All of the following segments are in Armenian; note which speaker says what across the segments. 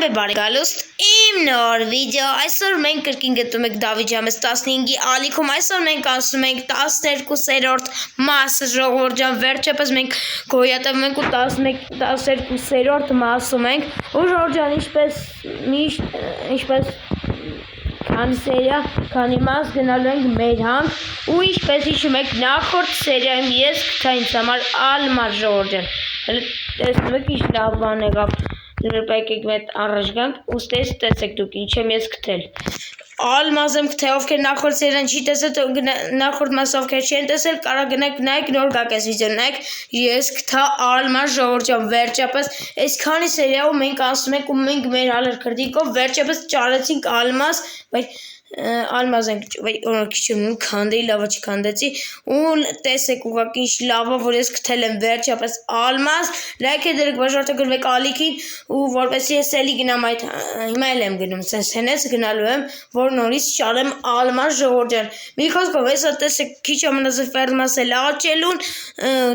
Speaker 1: Բարև բարեկալուստ իմ նոր վիդեո այսօր մենք կրկին գտնում ենք Դավիթ Ջամես 15-ի ալիքում այսօր մենք անցնում ենք 12-րդ մասը ժողովուրդ ջան վերջապես մենք գոյատևում ենք ու 12-րդ մասում ենք ու ժողովուրդ ջան ինչպես քանի սերիա քանի մաս գնալու ենք մեր հանք ու ինչպես հիշում եք նախորդ սերիայում ես գտա ինձ համար ալմար ժողովուրդ ջան տեսնում եք ինչ լավ բան եղավ Եկեք մետ առաջ գանք ու տեսեք դուք ինչ եմ ես գտել ալմազ եմ գտել ովքեր նախորդ սերիան չի տեսել նախորդ մասը ովքեր չեն տեսել կարա գնաք նայեք նոր գաք այս վիդեոն նայեք ես գտա ալմազ ժողովուրդ ջան վերջապես այսքանի սերիայով մենք անցնում ենք ու մենք մեր հալեր քրտիկով վերջապես ճարեցինք ալմազ բայց ալմազ ենք օրոքիչում քանդեի լավա չքանդեցի ու տեսեք ուղղակի ինչ լավա որ ես գտել եմ վերջապես ալմազ լայք դրեք բաժարտագրվեք ալիքին ու որպեսզի ես էլի գնամ այդ հիմա էլ եմ գնում սենս գնալու եմ որ նորից ճարեմ ալմազ ժողովուրդ ջան մի խոսքով հեսա տեսեք քիչ ամենազրֆերմաս էլ աճելուն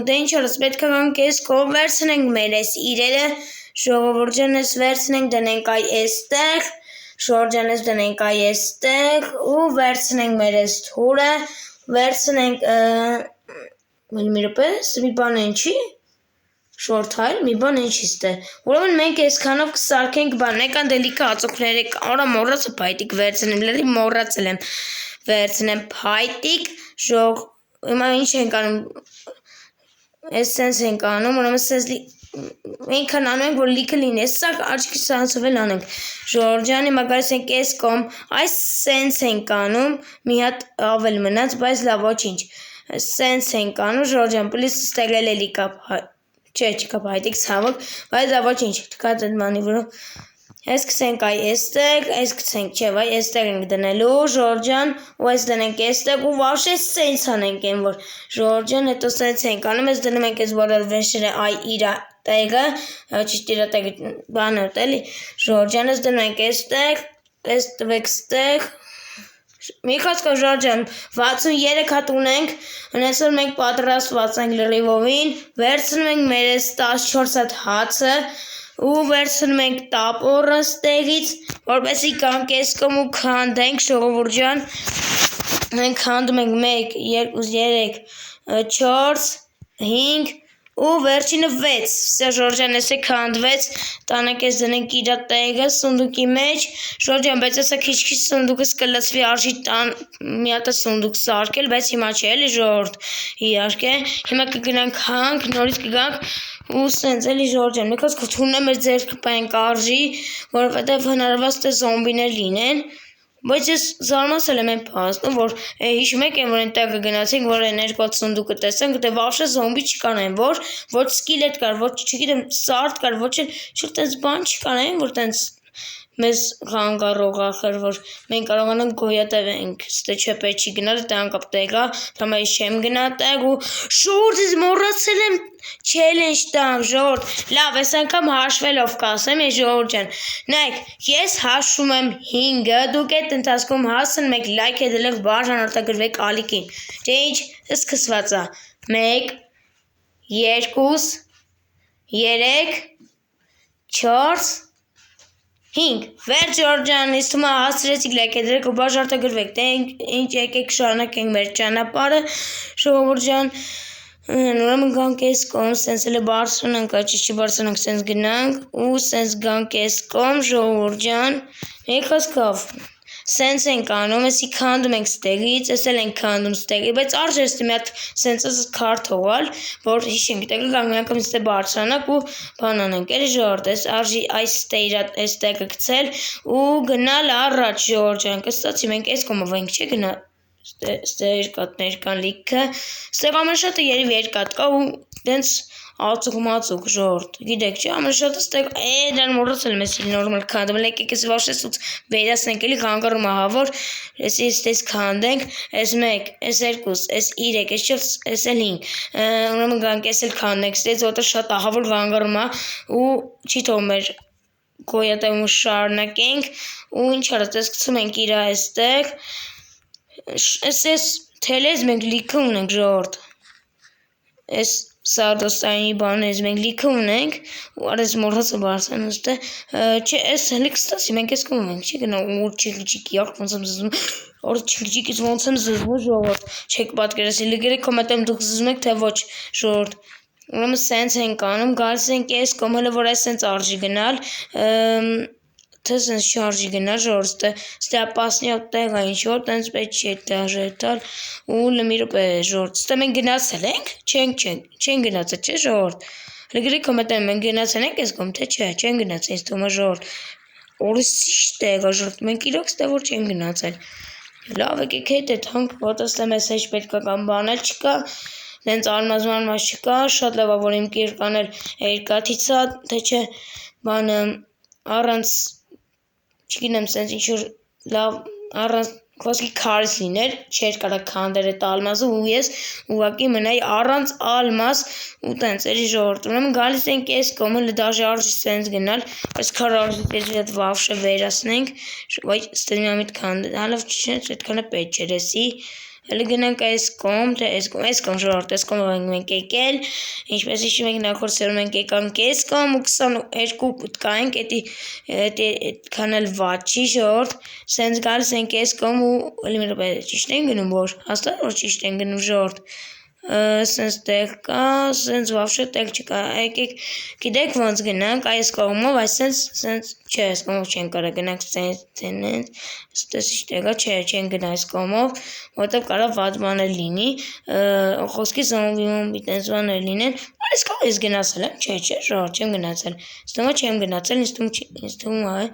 Speaker 1: դե ինչ արած պետք է գանք էս կողմ վերցնենք մեր էս իրերը ժողովուրդ ջան էս վերցնենք դնենք այ էստեղ Շորջանես դնենք այ էստեղ ու վերցնենք մեր էս թուրը, վերցնենք մի րոպե, մի բան են չի, շորթայլ, մի բան են չի ստե, ուրեմն մենք այսքանով կսարքենք բան, եկան դելիքը ածոքները, արա մորացը պայտիկ վերցնեմ, լերի մորացել եմ, վերցնեմ պայտիկ, հիմա ինչ ենք անում, ես սենց ենք անում, ուրեմն սենց Այնքան անում ենք, որ լիքը լինի, սա աչքի սանցով էլ անենք, ժորջանի մագարս ենք ես կոմ, այս սենց ենք անում, մի հատ ավել մնաց, բայց լավ ոչինչ, սենց ենք անում, ժորջան, պլիս ստեղել էլի կապ, չէ, չկապ հայտիկ ցավոք, բայց լավ ոչինչ, թկած այդ մանի վրում, ես կսենք այ էստեղ, ես կսենք, չէ, վայ, էստեղ ենք դնելու, ժորջան, ու ես դնենք էստեղ, ու վաշ ես սենց անենք են, որ ժորջան, հետո սենց ենք անում, ես դնում ենք ես որը վեշերը այ իրա տեղը, ճիշտ իրա տեղը բանը էլի, ժորջան ես դնում ենք էստեղ, ես տվեք ստեղ, մի խոսքով ժորջան, 63 հատ ունենք, ունեցոր մենք պատրաստված ենք լրիվովին, վերցնում ենք մեր ես 14 հատ հացը, ու վերցնում ենք տապորը ստեղից, որպեսի կանք ես կոմ ու քանդենք ժողովուրդ ջան, մենք քանդում ենք 1, 2, 3, 4, 5 ու վերջինը 6, սա ժորջան ես է քանդվեց, տանեք ես դնենք իրա տեղը սունդուկի մեջ, ժորջան, բայց եսա քիչ-քիչ սունդուկս կլծվի արժի տան մի հատը սունդուկ սարկել, բայց հիմա չէ էլի ժողորդ, իարկե, հիմա կգնանք հանք, նորից կգանք ու սենց էլի ժորջան, մի խոսքով թունը մեր ձերքը պայնք արժի, որովհետև հնարված թե զոմբիներ լինեն, բայց ես զարմացել եմ այն փաստում, որ հիշում եք որ այնտեղ գնացինք, որ այն երկու սունդուկը տեսանք, դե վաղշե զոմբի չկան այն, ոչ սկիլետ կար, ոչ չգիտեմ սարդ կար, ոչ չէ տենց բան չկան այն, որ տենց մեզ խանգարող ախր, որ մենք կարողանանք գոյատևենք, ստե չէ պետք չի գնալ, դե անկապ տեղա, թամա ես չեմ գնա տեղ ու շորդ ես մոռացել եմ չելենջ տամ, ժողորդ, լավ, ես անգամ հաշվելով կասեմ, ես ժողորդ ջան, նայք, ես հաշվում եմ 5-ը, դուք էտ ընթացքում հասն մեկ լայք է դելով բաժան արտագրվեք ալիքին, չէ ինչ, սկսվածա, 1, 2, 3, 4, 5, վերջ ժորջան, ես թումա հասրեցիք լայք է դրեք ու բաժարտագրվեք, դե ինչ եկեք շարնակ ենք մեր ճանապարը, ժողովուրդ ջան, ուրեմն գանք ես կոմ, սենց էլ է բարսունանք, աչի բարսունանք, սենց գնանք ու սենց գանք ես կոմ, ժողովուրդ ջան, մի խոսքով, սենց ենք անում, եսի քանդում ենք ստեղից, ես էլ ենք քանդում ստեղի, բայց արժ ես մի հատ սենց ես քար թողալ, որ հիշենք, տեղը գանք մի անգամ ստե բարսանակ ու բան անենք, էլի ժողորդ, ես արժի այս ստեղը գցել ու գնալ առաջ ժողորդ ջան, կստացի մենք ես կոմով ենք չէ գնալ, ստե երկատներ կան լիքը, ստեղ ամենաշատը երիվ երկատ կա ու դենց ածուկ ժողորդ, գիտեք չէ, ամենաշատը ստեղ, դան մորացել եմ եսի նորմալ քանդում, եկեք ես վաշես ուց վերասնենք էլի խանգարում ահա, որ ես տես քանդենք, ես 1, ես 2, ես 3, ես 4, ես 5, ուրեմն գանք ես էլ քանդենք, ստեծ ոտը շատ ահա, որ խանգարում ահա ու չի թողում մեր գոյատևումը շարունակենք ու ինչ արած, ես գցում ենք իրա այստեղ, ես թելեզ մենք լիքը ունենք ժողորդ, ես Սարդոստանի բաներից մենք լիքը ունենք, ու արես մորհացը բարսան ուստը, չէ, ես հելիք ստասի, մենք ես կում ենք, չի գնա, ուր չիլիջիկի աղ, ոնց եմ զզում, որ չիլիջիկից ոնց եմ զզվում ժողորդ, չեք պատկերասի, լիգերի կոմետեմ դուք զզում եք, թե ոչ ժողորդ, ուրեմն սենց ենք անում, գալիս ենք ես կոմ, հələ որ այս սենց արժի գնալ, թե սենց չարժի գնալ ժողորդը, ստե ապասնի ոտտեղ է ինչ-որ, տենց պետք չի էտ դաժետալ, ու լմի ռուպ է ժողորդ, ստե մենք գնացել ենք, չենք գնացել, չէ ժողորդ, լգրի կոմետեմ, մենք գնացել ենք ես կոմ, թե չէ, չեն գնացել, ինձ թվում է ժողորդ, օրս սիշտ է ժողորդ, մենք իրոք ստե որ չեն գնացել, լավ եկեք հետ էտ հանք, ոտս տեմ ես հեչ պետք է կամ բանել չկա, նենց արմազ չկա, շատ լավ է, որ իմ կիրկան էլ երկաթից է, թե չէ, բանը առանց չգինեմ սենց ինչ-որ լավ առանց խոսքի քարից լիներ, չէր կարա քանդեր էտ ալմազը ու ես ուղակի մնայի առանց ալմազ ու տենց էլի ժողորդ, ուրեմն գալիս ենք ես կոմ, հələ դաժե արժի սենց գնալ, այս քար արժի տեջի հետ վավշը վերասնենք, վայ ստենի ամիտ քանդել, հալավ չէ, այդքանը պետք չէր էսի, հələ գնանք այս կոմ, թե այս կոմ ժողորդ, այս կոմը մենք եկել, ինչպես իշի մենք նախորդ սերում ենք եկանք այս կոմ ու 22 կայենք, այդքան էլ վատ չի ժողորդ, սենց գալիս ենք այս կոմ ու էլի մի ռոպե ճիշտ են գնում որ, հաստատ որ ճիշտ են գնում ժողորդ, սենց տեղ կա, սենց վավշը տեղ չկա, եկեք գիտեք ոնց գնանք այս կողմով, այս սենց չէ, այս կողմով չեն կարա գնանք սենց, ստեսիշ տեղա չէ, չեն գնա այս կողմով, որտև կարա վատ բաներ լինի, խոսքի զոմբի տենց բաներ լինեն, այս կողմ ես գնացել եմ, չէ, ժողորդ չեմ գնացել, ստումա չեմ գնացել, ինձ թվում է,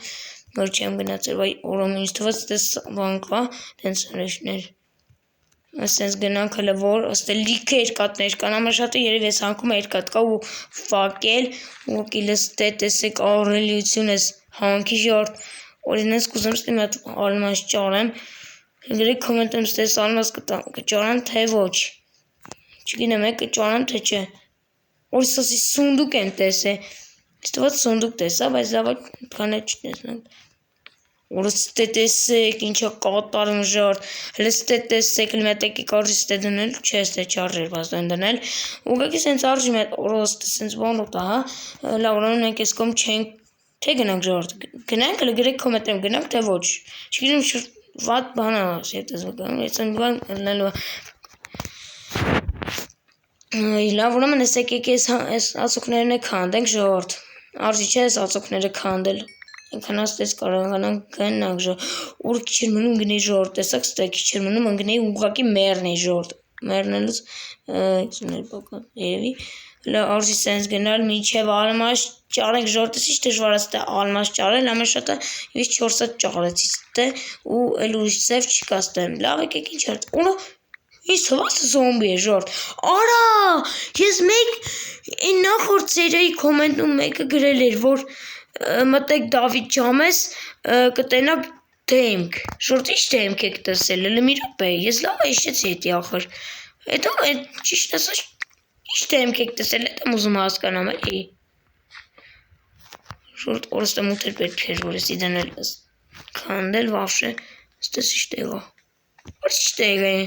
Speaker 1: որ չեմ գնացել, վայ օրոմ ինձ թված տես բան կա, տենց հրեշներ, սենց գնանք հələ որ, ոստե լիքը երկատներ կան, ամաշատը երև ես հանքում երկատ կա ու վակել, ու կիլս տեսեք առելիություն ես հանքի ժորդ, օրինես կուզեմ ստի մատ ալմազ ճարեմ, գրեք կոմենտեմ ստես ալմազ կճարեմ թե ոչ, չգինեմ է կճարեմ թե չէ, որի սասի սունդուկ եմ տեսե, ստված սունդուկ տեսա, բայց լավա կան է չտեսնեմ, որս ստե տեսեք, ինչա կատարում ժարդ, հլը ստե տեսեք, լմետեկի կարժի ստե դնել, չէ ստե չարժեր բաստոն դնել, ուղակի սենց արժի մետ օրոս սենց բան ուտա, լավրանում ենք ես կոմ չենք, թե գնանք ժարդ, գնանք, հլը գրեք կոմետեմ, գնանք, թե ոչ, չգիրում վատ բան ասի, հետս վկանում, ես ընդ բան լնելու լավրանում եսեք ես ացոքներն է կանդենք ժարդ, արժի չէ ես ացոքները կանդել, Ինքան աստես կարողանանք գնանք ժողորդ, ուր քիչր մնում գնեի ժողորդ, տեսակ ստե քիչր մնում ընգնեի ուղղակի մեռնեի ժողորդ, մեռնելուց, երևի, արժի սենց գնալ, միջև ալմազ ճարենք ժողորդ, ես ինչ դժվար աստե ալմազ ճարել, ամեշատը ես 4 հատ ճարեցի ստե, ու էլ ուրիշ ծև չկա ստե, լավ եկեք ինչ արդ, ուրո, Ինչ թվաց զոմբի է ժորդ, արա, ես մեկ նախորդ սերիայի կոմենտում մեկը գրել էր, որ մտեք Դավիթ Ջամես կտենակ դեմք, ժորդ ինչ դեմք եք տեսել, էլի մի րոպե, ես լավ է իշեցի հետի ախր, հետո ճիշտ ասած ինչ դեմք եք տեսել, հետ եմ ուզում հասկանամ էլի, ժորդ օրստը մութեր պետք էր, որ եսի դնել քանդել վավշը, ստես ինչ տեղա, որ ինչ տեղա է,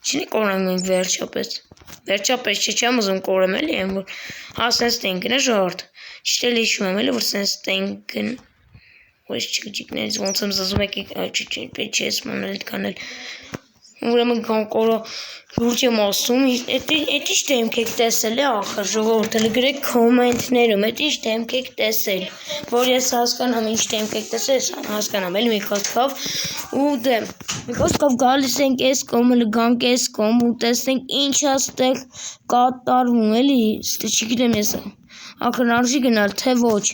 Speaker 1: Չինի կորանք մենք վերջապես չեմ ուզում կորեմ էլի եմ, որ սենց տենքն է ժորդ, ճիշտ էլ իշում եմ էլի, որ սենց տենքն, որ ես չգջիկներից ոնց եմ զզում եք, պետք չի ես մանել կանել, ուրեմն կորո լուրջ եմ ասում, էտ ինչ դեմք եք տեսել է ախր ժողորդ, հլը գրեք կոմենտներում, էտ ինչ դեմք եք տեսել, որ ես հասկանամ ինչ դեմք եք տեսել, ես հասկանամ էլի մի խոսքով, ու դեմ, մի խոսքով գալիս ենք ես կոմ, հլը գանք ես կոմ, ու տեսնենք ինչ աստեղ կատարվում էլի, չգիտեմ ես ախր արժի գնալ, թե ոչ,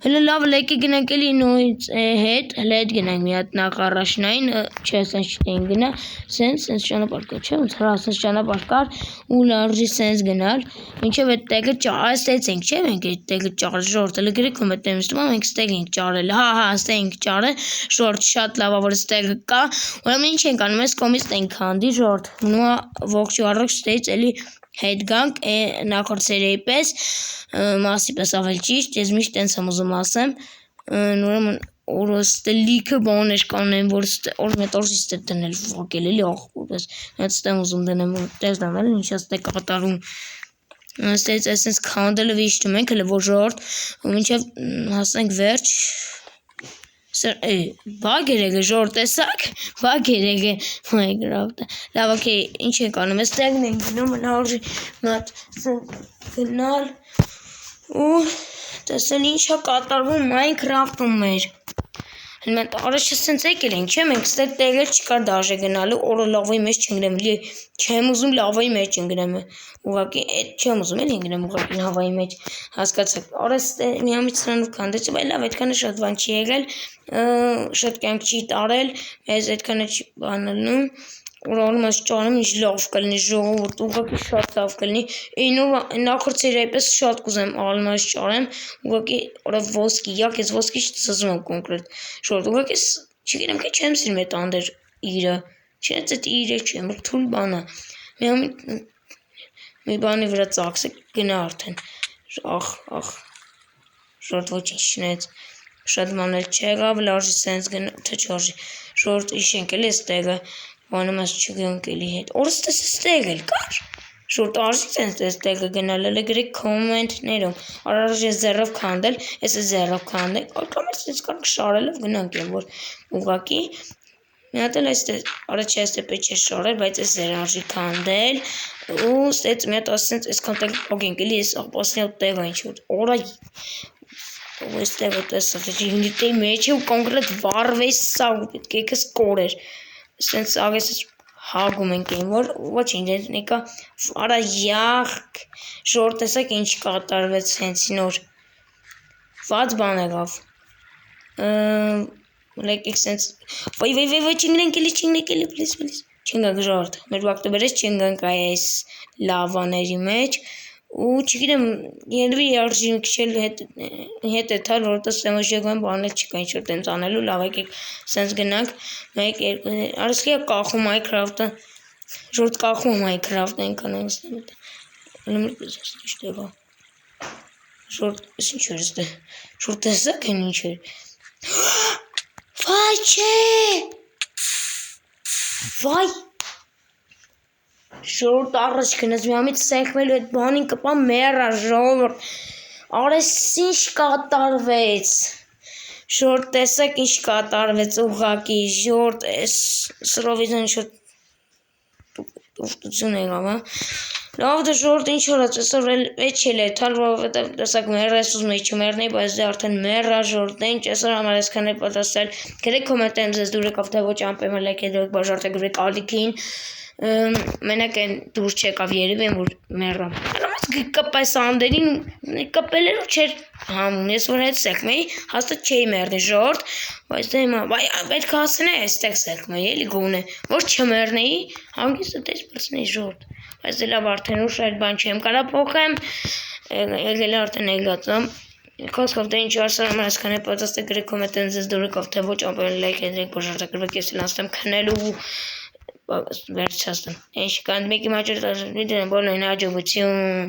Speaker 1: հլը լավ լեկի գնանք էլի նույց հետ, հլը հետ գնանք մի հատ նախ առաջնային, չէ սենց չտեն գնա, սենց ճանապարհ կար, չէ ոնց հրա սենց ճանապարհ կար, ու լարժի սենց գնալ, մինչև այդ տեղը ստեցենք, չէ մենք այդ տեղը ճարել, ժորդ, հլը գրեք ում այդ տեմստում, մենք ստեղ ենք ճարել, ստեղ ենք ճարել, ժորդ, շատ լավ որ ստեղը կա, ուրեմն ինչ ենք անում, այս կոմից ենք հանդի, ժորդ, մնուա ողջ ու առողջ ստեղից էլի հետ գանք նախորդ սերիայի պես, մասի պես ավել ճիշտ, ես միշտ տենց եմ ուզում ասեմ, ուրեմն օրոստե լիքը բաներ կանեմ, որ մետ օրժի ստե դնել վակել էլի աղբոր պես, մետ ստեմ ուզում դնեմ, որ տես դանել, ինչ աստե կատարում, Ստից այսպես քանդելը վիշտում ենք հələ որ ժողովուրդ ու մինչև հասնենք վերջ բագ երեգը ժողովուրդ տեսակ բագ երեգը Minecraft-ը լավ օքեյ ինչ ենք անում այստեղն ենք գնում հնարժի մատ գնալ ու տեսնել ինչա կատարվում Minecraft-ում մեր Մենք առաջ սենց եկել ենք, չէ՞, մենք ստեղ տեղեր չկար դաժե գնալու, օրը լավայի մեջ չընկնեմ, չեմ ուզում լավայի մեջ ընկնեմ, ուղղակի չեմ ուզում էլ ընկնեմ ուղղակի լավայի մեջ, հասկացաք, օրս միամիտ սրանով քանդեցի, բայց լավ, այդքանը շատ բան չի եղել, շատ կյանք չի տարել, մեզ այդքանը չի բանալնում, Ուրանում ես ճարեմ ինչ լավ կլինի ժողովուրդ ուղղակի շատ լավ կլինի նախորդ սերիայի պես շատ կուզեմ ալմաս ճարեմ ուղղակի օրա ոսկի յակ ես ոսկի չծզում եմ կոնկրետ ժողովուրդ ուղղակի չգիտեմ թե չեմ սիրում այդ անդեր իրը չէ այդ իրը չեմ թույլ բանա մի բանի վրա ծախսեք գնա արդեն ախ ժողովուրդ ոչինչ չնայած շատ մանել չեղավ լարժի սենց գնա թե չարժի ժողովուրդ իշենք էլ էս տեղը Բանում ես չգնք էլի հետ, օրս տես ստեղ էլ կար, շուրտ արժից են ստեղը գնալ, էլի գրեք կոմենտներում, արարժ ես ձեռով կանդել, ես է ձեռով կանդել, արկամ ես ես կարք շարելով գնանք եմ, որ ուղակի, մի հատ էլ առաջ ես տեպեչ ես շարել, բայց ես ձեր արժի կանդել, ու ստեց մի հատ ասենց ես կանտել պոգենք, էլի ես աղպասնի հատ տեղը ինչ-որ, օրա ես տեղը տեսավ, հինիտեի մեջ է ու կոնկրետ վարվես սա ու պետք է կես կորեր Սենց աղես հագում ենք էին, որ ոչինչ նիկա արա յաղք ժոր տեսակ ինչ կատարվեց հենց նոր վաց բան եղավ լեկեք սենց վայ չինգնենք էլի պլիս չինգանք ժորդ մեր վակտոբերես չինգանք այս լավաների մեջ ու չգիտեմ երևի արժի քիչ հետ է թալ որտես սեմոժեգան բանել չկա ինչ որ տենց անելու լավ եկեք սենց գնանք 1 2 արսկի կախում Minecraft-ը ժորդ կախում Minecraft-ը այնքան ստեղ ժորդ ինչ էր ստեղ ժորդ տեսակ են ինչ էր վայ չէ վայ Ժորդ առաջ գնաց միամիտ սեղմելու այդ բանին կպա մերա ժողովուրդ արես ինչ կատարվեց Ժորդ տեսակ ինչ կատարվեց ուղղակի ժորդ սրովիզան շոտ ուշտություն եղավ լավ դե ժորդ ինչ օրած այսօր էջ էլ է թալ որովհետև տեսակ մերը ես ուզում էի չմեռնեի բայց դե արդեն մեռա ժորդ ինչ այսօր համար այսքան է պատասխանել գրեք կոմենտներում ձեզ դուր եկավ թե ոչ ամպեմ լայք դրեք բաժարտը գրեք ալիքին Մենակ են դուր չեկավ երևի են որ մեռամ կպայս անդերին կպելերով չեր համում ես որ հետ սեղմեի հաստատ չէի մեռնի ժորդ բայց դե հիմա պետք է ասենե այստեղ սեղմեի էլի գոնե որ չմեռնեի հանգիստը դες բացնեի ժորդ բայց դե լավ արդեն ուշ այդ բան չեմ կարա փոխեմ եկել արդեն եկած եմ Կոսկով դե ինչ արսար համար այսքան է պատասխան գրեք կոմենտներում ձեզ դուր եկավ թե ոչ ամպեմ լայք դրեք բաժարտը գրեք ես էլ ասեմ քնելու Վերջացնում։ Ինչ կան մեկի մաճր դարձնի դեն բոլորին աջակցություն